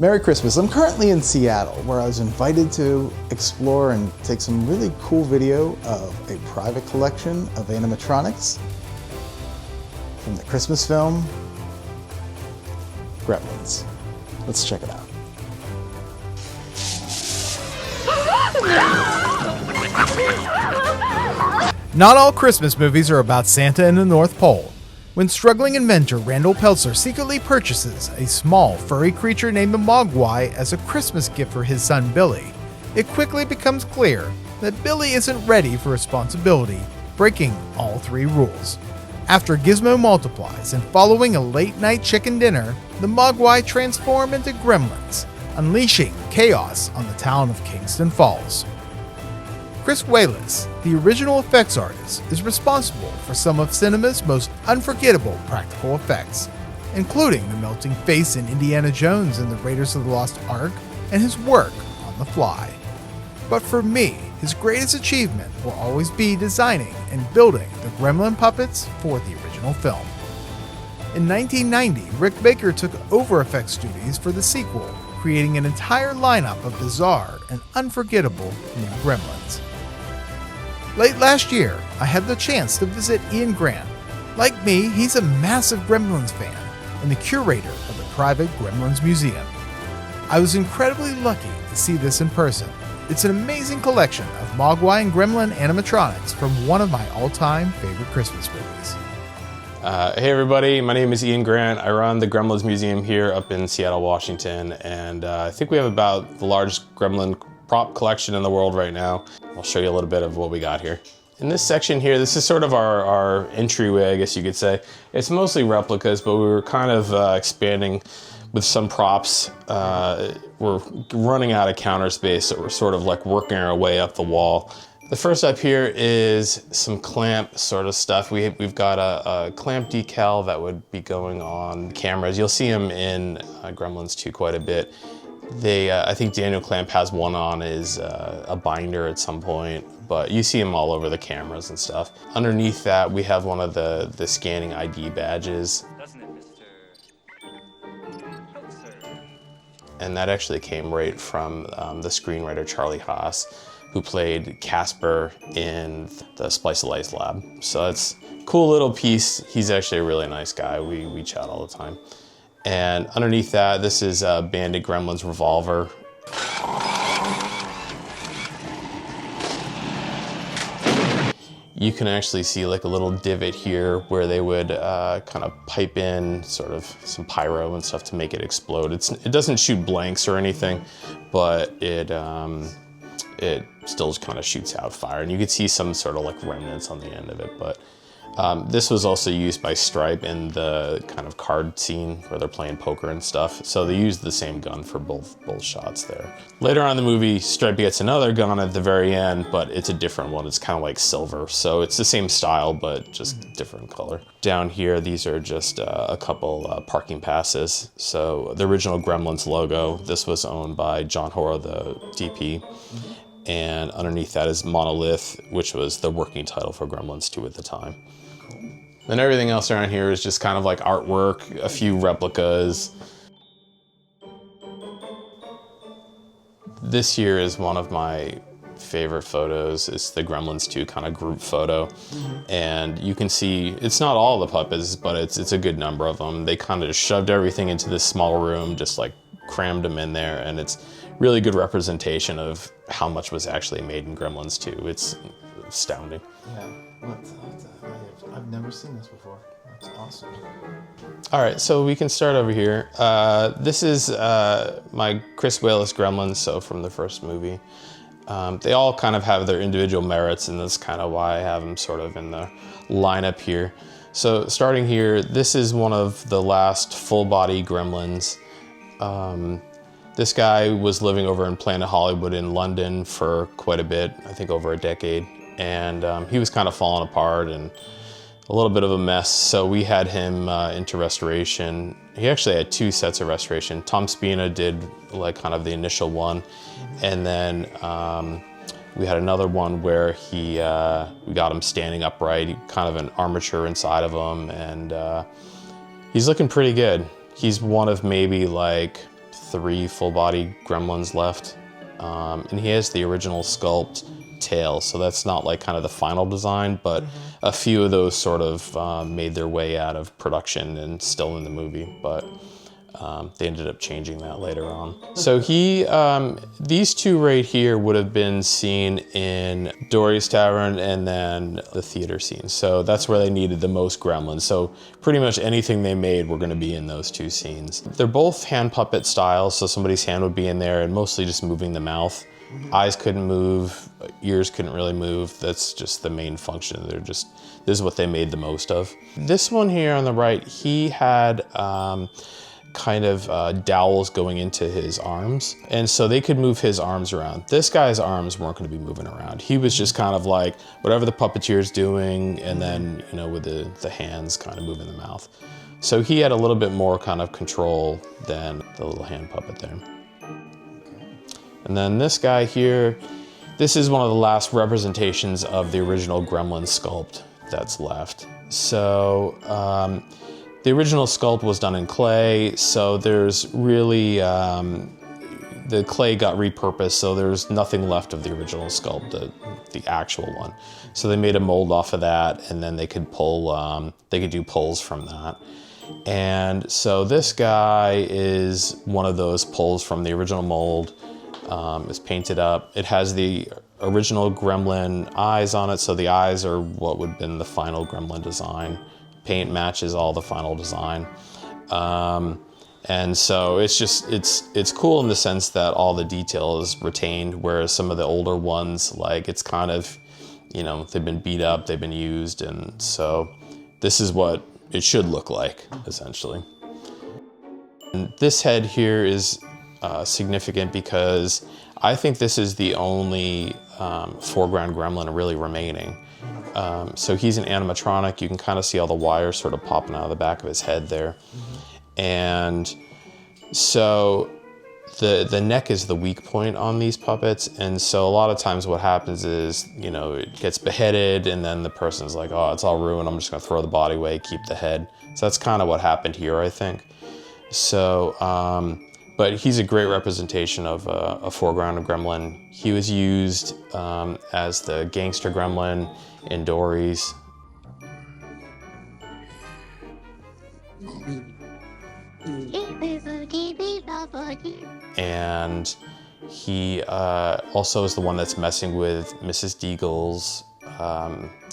Merry Christmas. I'm currently in Seattle, where I was invited to explore and take some really cool video of a private collection of animatronics from the Christmas film, Gremlins. Let's check it out. Not all Christmas movies are about Santa and the North Pole. When struggling inventor Randall Peltzer secretly purchases a small, furry creature named the Mogwai as a Christmas gift for his son Billy, it quickly becomes clear that Billy isn't ready for responsibility, breaking all three rules. After Gizmo multiplies and following a late-night chicken dinner, the Mogwai transform into gremlins, unleashing chaos on the town of Kingston Falls. Chris Wallace, the original effects artist, is responsible for some of cinema's most unforgettable practical effects, including the melting face in Indiana Jones and the Raiders of the Lost Ark, and his work on The Fly. But for me, his greatest achievement will always be designing and building the Gremlin puppets for the original film. In 1990, Rick Baker took over effects duties for the sequel, creating an entire lineup of bizarre and unforgettable new Gremlins. Late last year, I had the chance to visit Ian Grant. Like me, he's a massive Gremlins fan and the curator of the private Gremlins Museum. I was incredibly lucky to see this in person. It's an amazing collection of Mogwai and Gremlin animatronics from one of my all-time favorite Christmas movies. Hey everybody, my name is Ian Grant. I run the Gremlins Museum here up in Seattle, Washington, and I think we have about the largest Gremlin prop collection in the world right now. I'll show you a little bit of what we got here. In this section here, this is sort of our entryway, I guess you could say. It's mostly replicas, but we were kind of expanding with some props. We're running out of counter space, so we're sort of like working our way up the wall. The first up here is some clamp sort of stuff. We've got a clamp decal that would be going on cameras. You'll see them in Gremlins 2 quite a bit. I think Daniel Clamp has one on his a binder at some point, but you see them all over the cameras and stuff. Underneath that, we have one of the scanning ID badges. Doesn't it, Mr. Peltzer? And that actually came right from the screenwriter Charlie Haas, who played Casper in the Splice of Life lab. So it's a cool little piece. He's actually a really nice guy. We chat all the time. And underneath that, this is Bandit Gremlin's revolver. You can actually see like a little divot here where they would kind of pipe in sort of some pyro and stuff to make it explode. It doesn't shoot blanks or anything, but it still kind of shoots out fire. And you could see some sort of like remnants on the end of it, but this was also used by Stripe in the kind of card scene where they're playing poker and stuff. So they used the same gun for both shots there. Later on in the movie, Stripe gets another gun at the very end, but it's a different one. It's kind of like silver. So it's the same style, but just different color. Down here, these are just a couple parking passes. So the original Gremlins logo, this was owned by John Hora, the DP. And underneath that is Monolith, which was the working title for Gremlins 2 at the time. Then everything else around here is just kind of like artwork, a few replicas. This here is one of my favorite photos. It's the Gremlins 2 kind of group photo. And you can see, it's not all the puppets, but it's a good number of them. They kind of just shoved everything into this small room, just like crammed them in there, and it's really good representation of how much was actually made in Gremlins 2. It's astounding. Yeah, I've never seen this before. That's awesome. All right, so we can start over here. This is my Chris Wallace Gremlins, so from the first movie. They all kind of have their individual merits, and that's kind of why I have them sort of in the lineup here. So starting here, this is one of the last full-body Gremlins. This guy was living over in Planet Hollywood in London for quite a bit, I think over a decade, and he was kind of falling apart and a little bit of a mess, so we had him into restoration. He actually had 2 sets of restoration. Tom Spina did like kind of the initial one, and then we had another one where we got him standing upright, kind of an armature inside of him, and he's looking pretty good. He's one of maybe like 3 full-body Gremlins left. And he has the original sculpt tail, so that's not like kind of the final design, but a few of those sort of made their way out of production and still in the movie, but they ended up changing that later on. So these 2 right here would have been seen in Dory's Tavern and then the theater scene. So that's where they needed the most gremlins. So pretty much anything they made were gonna be in those 2 scenes. They're both hand puppet styles, so somebody's hand would be in there and mostly just moving the mouth. Eyes couldn't move, ears couldn't really move. That's just the main function. This is what they made the most of. This one here on the right, he had kind of dowels going into his arms, and so they could move his arms around. This guy's arms weren't going to be moving around. He was just kind of like whatever the puppeteer's doing, and then with the hands kind of moving the mouth. So he had a little bit more kind of control than the little hand puppet there. And then this guy here, this is one of the last representations of the original Gremlin sculpt that's left. So the original sculpt was done in clay, so there's really, the clay got repurposed, so there's nothing left of the original sculpt, the actual one. So they made a mold off of that, and then they could do pulls from that. And so this guy is one of those pulls from the original mold. It's painted up. It has the original Gremlin eyes on it, so the eyes are what would have been the final Gremlin design. Paint matches all the final design. And so it's cool in the sense that all the detail is retained, whereas some of the older ones, like it's kind of, they've been beat up, they've been used, and so this is what it should look like, essentially. And this head here is significant because I think this is the only foreground Gremlin really remaining. So he's an animatronic. You can kind of see all the wires sort of popping out of the back of his head there. And so the neck is the weak point on these puppets. And so a lot of times what happens is, it gets beheaded and then the person's like, oh, it's all ruined. I'm just gonna throw the body away, keep the head. So that's kind of what happened here, I think. So, but he's a great representation of a foreground Gremlin. He was used as the gangster Gremlin in Dory's. And he also is the one that's messing with Mrs. Deagle's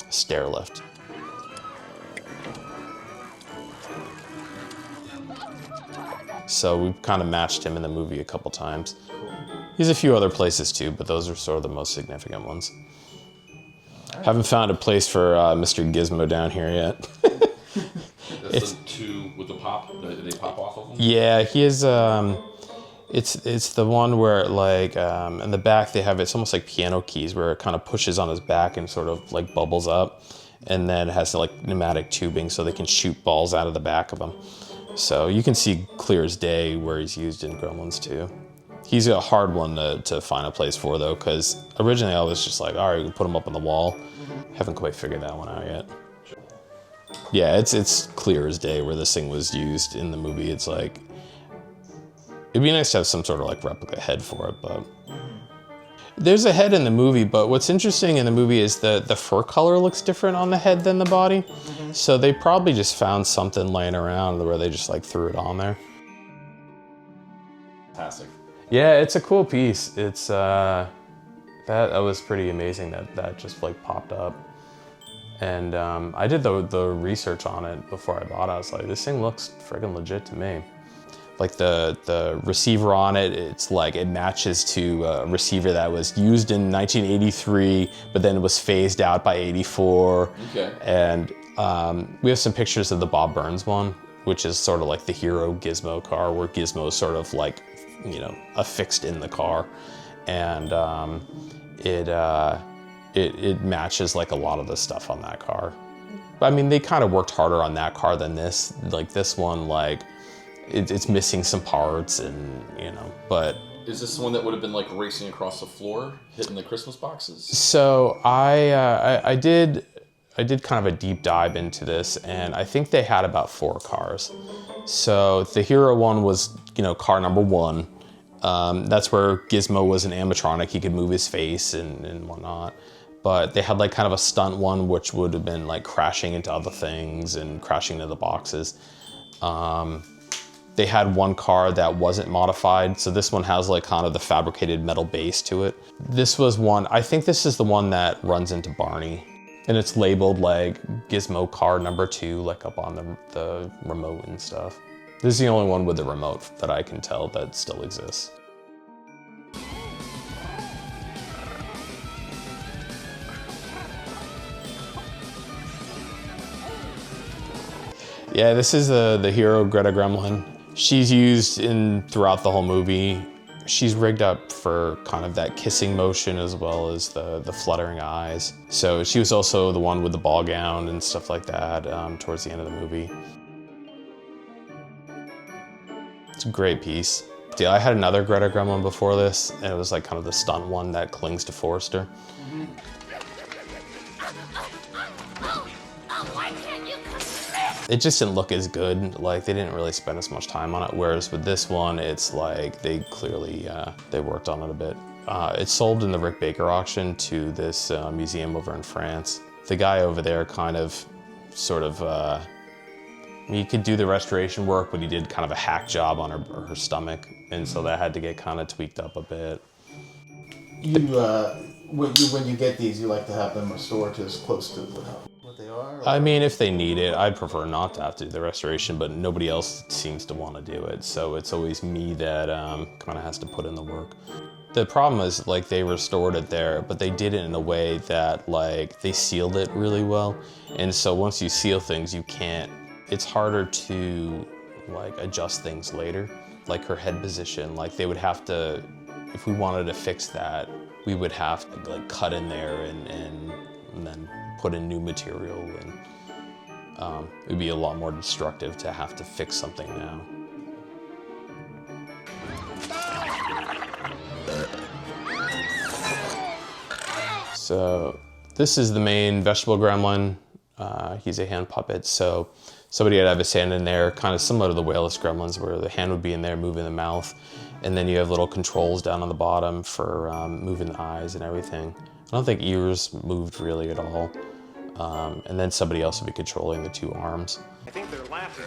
stair lift. So we've kind of matched him in the movie a couple times. He's a few other places too, but those are sort of the most significant ones. Haven't found a place for Mr. Gizmo down here yet. That's the 2 with the pop, they pop off of them? Yeah, he is, it's the one where like, in the back they have, it's almost like piano keys where it kind of pushes on his back and sort of like bubbles up. And then it has like pneumatic tubing so they can shoot balls out of the back of them. So you can see clear as day where he's used in Gremlins too. He's a hard one to find a place for though, because originally I was just like, all right, we can put him up on the wall. Haven't quite figured that one out yet. Yeah, it's clear as day where this thing was used in the movie. It's like, it'd be nice to have some sort of like replica head for it, but. There's a head in the movie, but what's interesting in the movie is the fur color looks different on the head than the body. So they probably just found something laying around where they just like threw it on there. Fantastic. Yeah, it's a cool piece. It's, that was pretty amazing that just like popped up. And I did the research on it before I bought it. I was like, this thing looks friggin' legit to me. Like the receiver on it, it's like it matches to a receiver that was used in 1983, but then was phased out by 84. Okay. And we have some pictures of the Bob Burns one, which is sort of like the hero Gizmo car, where Gizmo is sort of like, affixed in the car. And it matches like a lot of the stuff on that car. I mean, they kind of worked harder on that car than this. Like this one, like, it's missing some parts and, but. Is this the one that would have been like racing across the floor, hitting the Christmas boxes? So I did kind of a deep dive into this, and I think they had about 4 cars. So the hero one was, car number 1. That's where Gizmo was an animatronic. He could move his face and whatnot. But they had like kind of a stunt one, which would have been like crashing into other things and crashing into the boxes. They had one car that wasn't modified. So this one has like kind of the fabricated metal base to it. This was one, I think this is the one that runs into Barney. And it's labeled like Gizmo car number 2, like up on the remote and stuff. This is the only one with the remote that I can tell that still exists. Yeah, this is the hero, Greta Gremlin. She's used throughout the whole movie. She's rigged up for kind of that kissing motion as well as the fluttering eyes. So she was also the one with the ball gown and stuff like that towards the end of the movie. It's a great piece. Yeah, I had another Greta Gremlin before this, and it was like kind of the stunt one that clings to Forrester. It just didn't look as good. Like they didn't really spend as much time on it. Whereas with this one, it's like they clearly, they worked on it a bit. It's sold in the Rick Baker auction to this museum over in France. The guy over there kind of, he could do the restoration work, but he did kind of a hack job on her stomach. And so that had to get kind of tweaked up a bit. When you get these, you like to have them restored to as close to what they are? I mean, if they need it, I'd prefer not to have to do the restoration, but nobody else seems to want to do it. So it's always me that kind of has to put in the work. The problem is like they restored it there, but they did it in a way that like they sealed it really well. And so once you seal things, it's harder to like adjust things later. Like her head position, like they would have to, if we wanted to fix that, we would have to like cut in there and then put in new material, and it would be a lot more destructive to have to fix something now. So this is the main vegetable gremlin. He's a hand puppet, so somebody would have his hand in there, kind of similar to the whale-less gremlins, where the hand would be in there moving the mouth, and then you have little controls down on the bottom for moving the eyes and everything. I don't think ears moved really at all. And then somebody else would be controlling the 2 arms. I think they're laughing.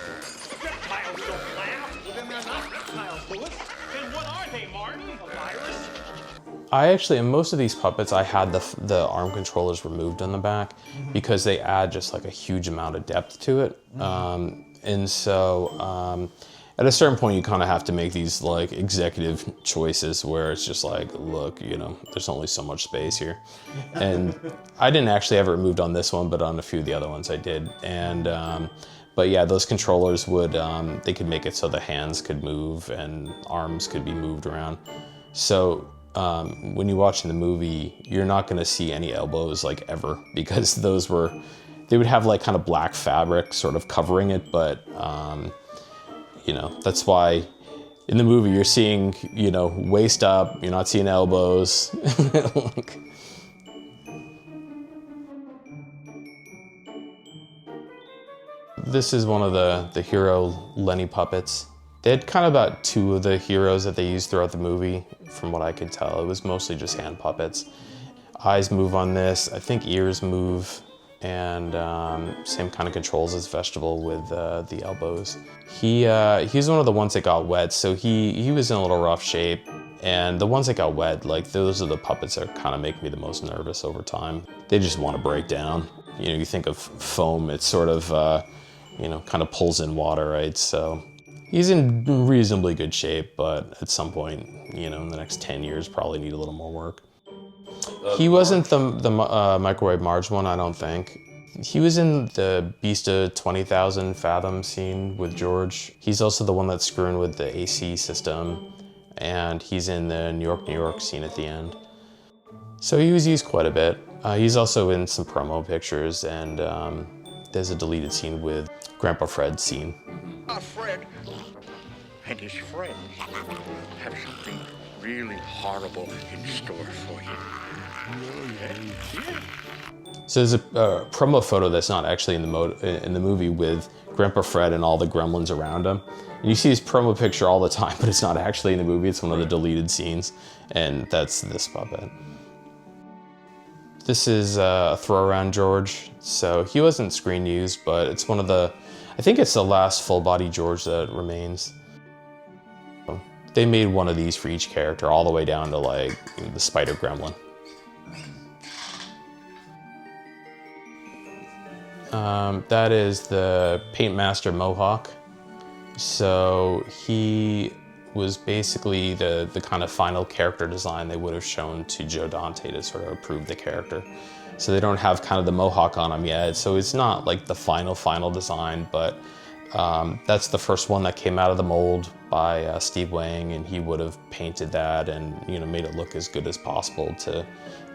Reptiles don't laugh. Well, then they're not reptiles, Louis. Then what are they, Martin? A virus? I actually, in most of these puppets, I had the arm controllers removed on the back because they add just like a huge amount of depth to it. And so at a certain point, you kind of have to make these like executive choices where it's just like, look, there's only so much space here. And I didn't actually have it removed on this one, but on a few of the other ones I did. And but yeah, those controllers would, they could make it so the hands could move and arms could be moved around. So when you're watching the movie, you're not going to see any elbows like ever, because they would have like kind of black fabric sort of covering it, but that's why in the movie you're seeing, waist up, you're not seeing elbows. This is one of the hero Lenny puppets. They had kind of about 2 of the heroes that they used throughout the movie, from what I could tell. It was mostly just hand puppets. Eyes move on this, I think ears move, and same kind of controls as Vegetable with the elbows. He's one of the ones that got wet, so he was in a little rough shape. And the ones that got wet, like those are the puppets that kind of make me the most nervous over time. They just want to break down. You think of foam, it's sort of, kind of pulls in water, right? So he's in reasonably good shape, but at some point, in the next 10 years, probably need a little more work. He wasn't the microwave Marge one, I don't think. He was in the Beast of 20,000 Fathom scene with George. He's also the one that's screwing with the AC system, and he's in the New York scene at the end. So he was used quite a bit. He's also in some promo pictures, and there's a deleted scene with Grandpa Fred's scene. Fred and his friends have something really horrible in store for you. So there's a promo photo that's not actually in the movie with Grandpa Fred and all the gremlins around him. And you see his promo picture all the time, but it's not actually in the movie. It's one of the deleted scenes, and that's this puppet. This is a Throw Around George. So he wasn't screen used, but it's one of the, I think it's the last full body George that remains. They made one of these for each character, all the way down to like the Spider Gremlin. That is the Paint Master Mohawk. So he was basically the kind of final character design they would have shown to Joe Dante to sort of approve the character. So they don't have kind of the Mohawk on him yet. So it's not like the final design, but that's the first one that came out of the mold by Steve Wang, and he would have painted that and, you know, made it look as good as possible to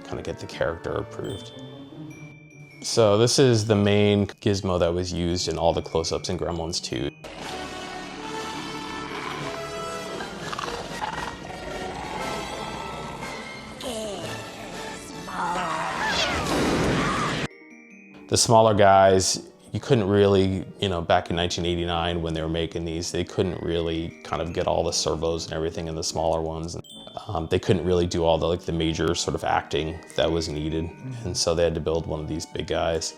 kind of get the character approved. So this is the main gizmo that was used in all the close-ups in Gremlins 2. The smaller guys, you couldn't really, you know, back in 1989 when they were making these, they couldn't really kind of get all the servos and everything in the smaller ones. They couldn't really do all the major sort of acting that was needed. And so they had to build one of these big guys.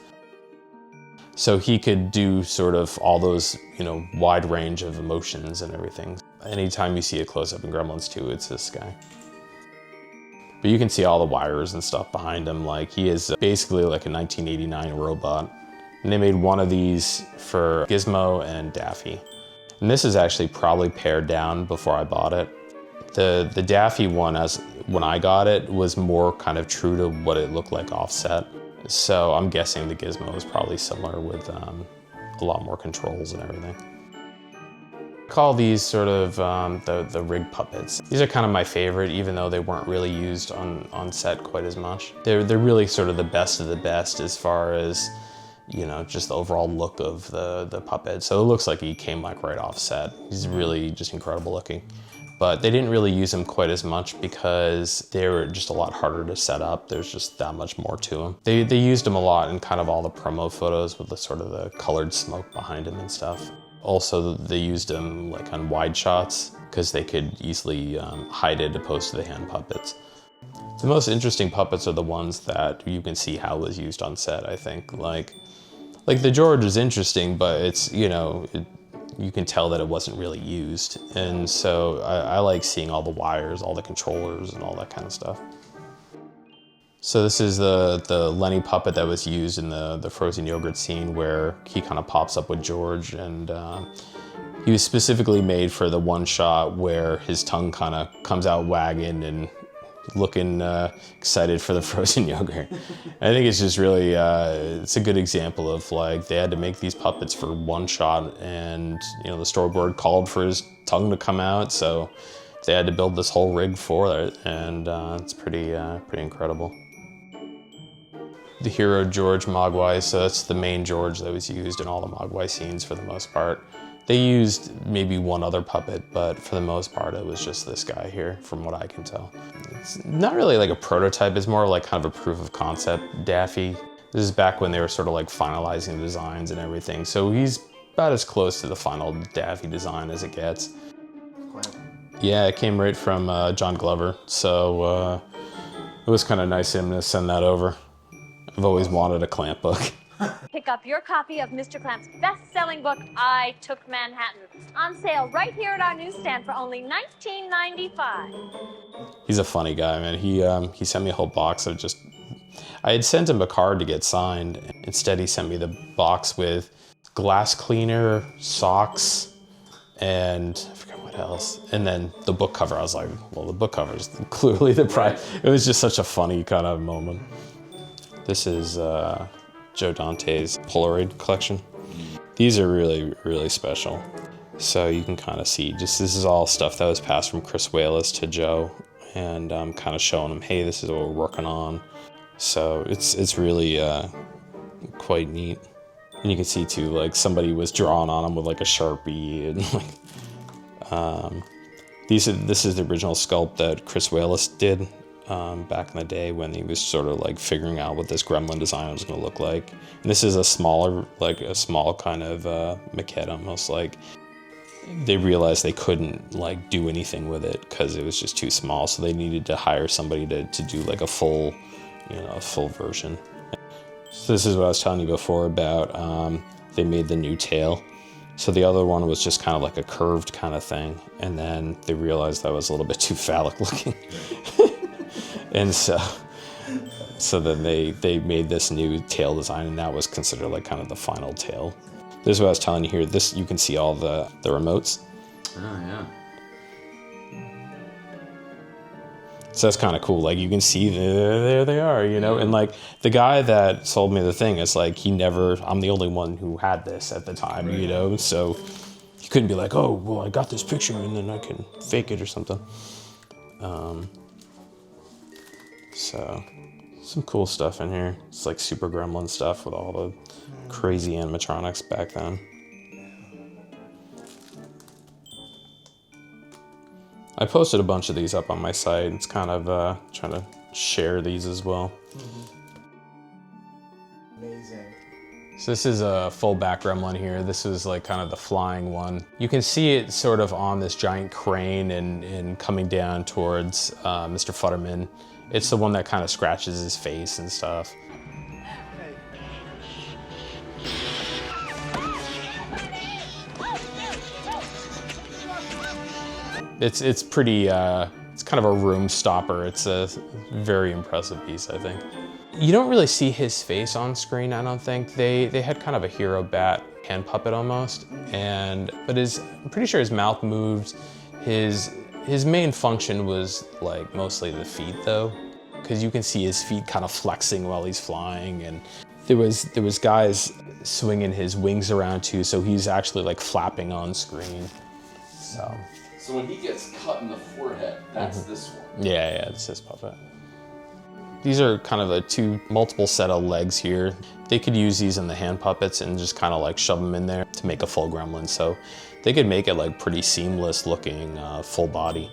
So he could do sort of all those, you know, wide range of emotions and everything. Anytime you see a close-up in Gremlins 2, it's this guy. But you can see all the wires and stuff behind him. Like, he is basically like a 1989 robot. And they made one of these for Gizmo and Daffy. And this is actually probably pared down before I bought it. The Daffy one, when I got it, was more kind of true to what it looked like offset. So I'm guessing the Gizmo is probably similar with a lot more controls and everything. I call these sort of the rig puppets. These are kind of my favorite, even though they weren't really used on set quite as much. They're really sort of the best of the best as far as, you know, just the overall look of the puppet. So it looks like he came like right off set. He's really just incredible looking. But they didn't really use them quite as much because they were just a lot harder to set up. There's just that much more to them. They used them a lot in kind of all the promo photos with the sort of the colored smoke behind them and stuff. Also, they used them like on wide shots because they could easily hide it opposed to the hand puppets. The most interesting puppets are the ones that you can see how it was used on set, I think. Like the George is interesting, but it's, you know, you can tell that it wasn't really used. And so I like seeing all the wires, all the controllers, and all that kind of stuff. So this is the Lenny puppet that was used in the frozen yogurt scene where he kind of pops up with George, and he was specifically made for the one shot where his tongue kind of comes out wagging and looking excited for the frozen yogurt. I think it's just really, it's a good example of like, they had to make these puppets for one shot, and you know, the storyboard called for his tongue to come out, so they had to build this whole rig for it, and it's pretty incredible. The hero George Mogwai, so that's the main George that was used in all the Mogwai scenes for the most part. They used maybe one other puppet, but for the most part it was just this guy here, from what I can tell. It's not really like a prototype, it's more like kind of a proof of concept Daffy. This is back when they were sort of like finalizing the designs and everything, so he's about as close to the final Daffy design as it gets. Yeah, it came right from John Glover, so it was kind of nice of him to send that over. I've always wanted a Clamp book. Pick up your copy of Mr. Clamp's best-selling book, I Took Manhattan, on sale right here at our newsstand for only $19.95. He's a funny guy, man. He sent me a whole box of just... I had sent him a card to get signed. Instead, he sent me the box with glass cleaner, socks, and I forget what else. And then the book cover. I was like, well, the book cover is clearly the prize. It was just such a funny kind of moment. This is Joe Dante's Polaroid collection. These are really, really special. So you can kind of see, just this is all stuff that was passed from Chris Walas to Joe, and kind of showing him, hey, this is what we're working on. So it's really quite neat. And you can see too, like somebody was drawing on him with like a Sharpie, and like this is the original sculpt that Chris Walas did back in the day when he was sort of like figuring out what this gremlin design was going to look like. And this is a smaller, like a small kind of maquette almost. Like they realized they couldn't like do anything with it because it was just too small. So they needed to hire somebody to do like a full, a full version. So this is what I was telling you before about they made the new tail. So the other one was just kind of like a curved kind of thing. And then they realized that was a little bit too phallic looking. And so then they made this new tail design, and that was considered like kind of the final tail. This is what I was telling you here. This, you can see all the remotes. Oh, yeah. So that's kind of cool. Like you can see there they are, and like the guy that sold me the thing is like, I'm the only one who had this at the time, right. So you couldn't be like, oh, well, I got this picture and then I can fake it or something. So some cool stuff in here. It's like Super Gremlin stuff with all the crazy animatronics back then. I posted a bunch of these up on my site. It's kind of trying to share these as well. Amazing. So this is a full back gremlin here. This is like kind of the flying one. You can see it sort of on this giant crane and coming down towards Mr. Futterman. It's the one that kind of scratches his face and stuff. It's pretty, it's kind of a room stopper. It's a very impressive piece, I think. You don't really see his face on screen, I don't think. They had kind of a hero bat hand puppet almost, but I'm pretty sure his mouth moved. His main function was like mostly the feet though, because you can see his feet kind of flexing while he's flying, and there was guys swinging his wings around too, so he's actually like flapping on screen. So when he gets cut in the forehead, that's this one. Yeah, it's his puppet. These are kind of multiple set of legs here. They could use these in the hand puppets and just kind of like shove them in there to make a full gremlin. So they could make it like pretty seamless looking full body.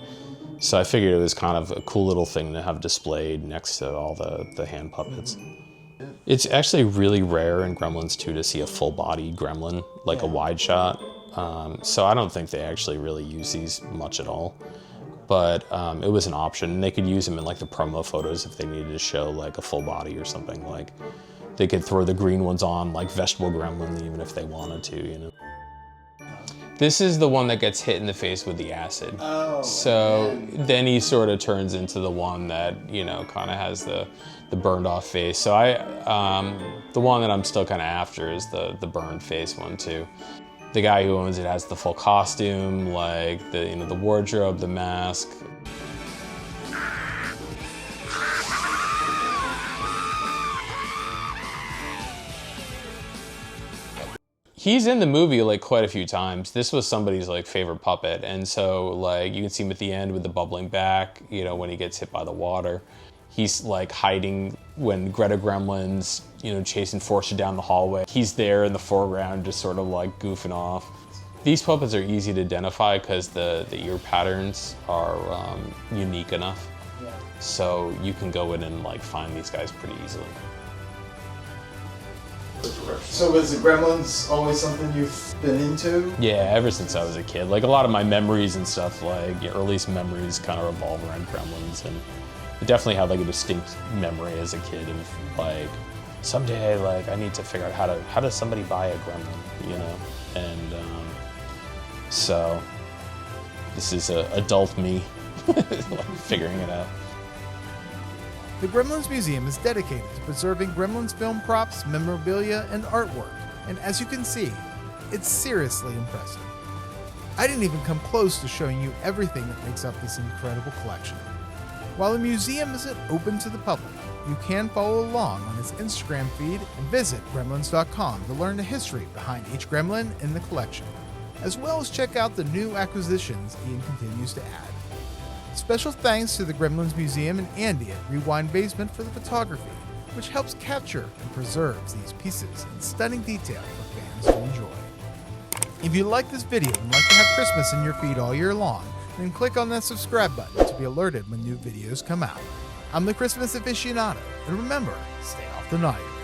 So I figured it was kind of a cool little thing to have displayed next to all the hand puppets. It's actually really rare in Gremlins 2 to see a full body gremlin, like a wide shot. So I don't think they actually really use these much at all, but it was an option, and they could use them in like the promo photos if they needed to show like a full body or something. Like they could throw the green ones on like Vegetable Gremlin even if they wanted to, This is the one that gets hit in the face with the acid. Oh. So then he sort of turns into the one that, kind of has the burned off face. So the one that I'm still kind of after is the burned face one too. The guy who owns it has the full costume, like the wardrobe, the mask. He's in the movie like quite a few times. This was somebody's like favorite puppet, and so like you can see him at the end with the bubbling back, when he gets hit by the water. He's like hiding when Greta Gremlin's, chasing Fortune down the hallway. He's there in the foreground, just sort of like goofing off. These puppets are easy to identify because the ear patterns are unique enough. Yeah. So you can go in and like find these guys pretty easily. So was the Gremlins always something you've been into? Yeah, ever since I was a kid. Like a lot of my memories and stuff, like your earliest memories kind of revolve around Gremlins, and I definitely have like a distinct memory as a kid of like someday like I need to figure out how does somebody buy a Gremlin, and so this is adult me like figuring it out. The Gremlins Museum is dedicated to preserving Gremlins film props, memorabilia, and artwork, and as you can see, it's seriously impressive. I didn't even come close to showing you everything that makes up this incredible collection. While the museum isn't open to the public, you can follow along on its Instagram feed and visit gremlins.com to learn the history behind each gremlin in the collection, as well as check out the new acquisitions Ian continues to add. Special thanks to the Gremlins Museum and Andy at Rewind Basement for the photography, which helps capture and preserves these pieces in stunning detail for fans to enjoy. If you like this video and like to have Christmas in your feed all year long, then click on that subscribe button to be alerted when new videos come out. I'm the Christmas aficionado, and remember, stay off the knife.